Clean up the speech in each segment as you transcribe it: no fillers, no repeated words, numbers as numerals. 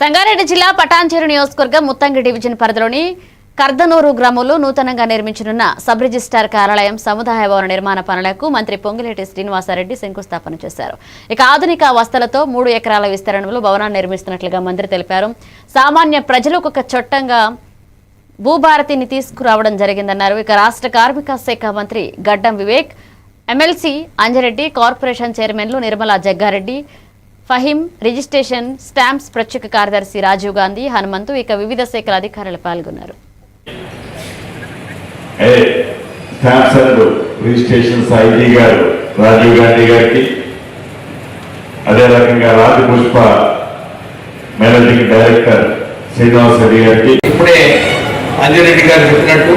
సంగారెడ్డి జిల్లా పటాన్చెరు నియోజకవర్గం ముత్తంగి డివిజన్ పరిధిలోని కర్దనూరు గ్రామంలో నూతనంగా నిర్మించనున్న సబ్ రిజిస్ట్రార్ కార్యాలయం సముదాయ భవన నిర్మాణ పనులకు మంత్రి పొంగిలేటి శ్రీనివాసరెడ్డి శంకుస్థాపన చేశారు. ఇక ఆధునిక వసతులతో 3 ఎకరాల విస్తరణలో భవనాన్ని నిర్మిస్తున్నట్లుగా మంత్రి తెలిపారు. సామాన్య ప్రజలకు ఒక చట్టంగా భూభారతిని తీసుకురావడం జరిగిందన్నారు. ఇక రాష్ట్ర కార్మిక శాఖ మంత్రి గడ్డం వివేక్, ఎమ్మెల్సీ అంజరెడ్డి, కార్పొరేషన్ చైర్మన్లు నిర్మలా జగ్గారెడ్డి, ఫహీం, రిజిస్ట్రేషన్ స్టాంప్స్ ప్రత్యేక కార్యదర్శి రాజీవ్ గాంధీ, హనుమంతు, ఇక వివిధ శాఖల అధికారులు పాల్గొన్నారు. రాజీవ్ గాంధీ గారికి, అదే రకంగా రాజపుష్ప మేనేజింగ్ డైరెక్టర్ శ్రీనివాసరెడ్డి గారికి. ఇప్పుడే అంజిరెడ్డి గారు చెప్పినట్టు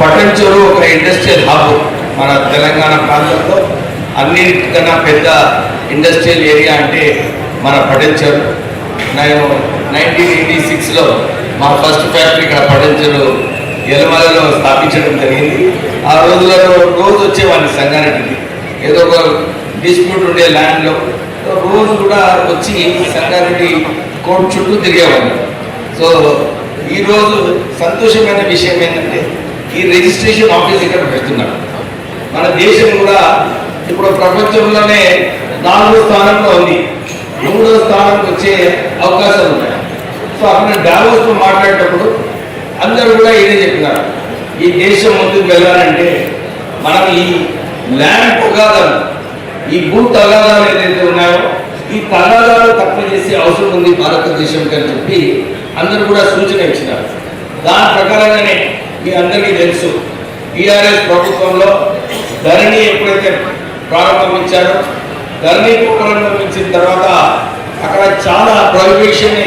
పటాన్చెరు ఒక ఇండస్ట్రియల్ హబ్. మన తెలంగాణ ప్రాంతంలో అన్నిటికన్నా పెద్ద ఇండస్ట్రియల్ ఏరియా అంటే మన పటాన్చెరు. నేను 1986లో మా ఫస్ట్ ఫ్యాక్టరీ ఇక్కడ పటాన్చెరు ఎలమలలో స్థాపించడం జరిగింది. ఆ రోజులలో రోజు వచ్చేవాడిని సంగారెడ్డికి, ఏదో ఒక డిస్ప్యూట్ ఉండే ల్యాండ్లో రోజు కూడా వచ్చి సంగారెడ్డి కోర్టు చుట్టూ తిరిగేవాడిని. సో ఈరోజు సంతోషమైన విషయం ఏంటంటే ఈ రిజిస్ట్రేషన్ ఆఫీస్ ఇక్కడ పెడుతున్నారు. మన దేశం కూడా ఇప్పుడు ప్రపంచంలోనే 4వ స్థానంలో ఉంది, 3వ స్థానంకి వచ్చే అవకాశాలు ఉన్నాయి. సో అక్కడ డావోస్లో మాట్లాడేటప్పుడు అందరూ కూడా ఇదే చెప్పినారు, ఈ దేశం ముందుకు వెళ్ళాలంటే మనం ఈ ల్యాండ్ తగాదాలు, ఈ భూ తగాదాలు ఏదైతే ఉన్నాయో ఈ తగాదాలు తక్కువ చేసే అవసరం ఉంది భారతదేశంకి అని చెప్పి అందరూ కూడా సూచన ఇచ్చినారు. దాని ప్రకారంగానే మీ అందరికీ తెలుసు, టీఆర్ఎస్ ప్రభుత్వంలో ధరణి ఎప్పుడైతే ప్రారంభించారో, ధరణి ప్రారంభించిన తర్వాత అక్కడ చాలా ప్రొహిబిషన్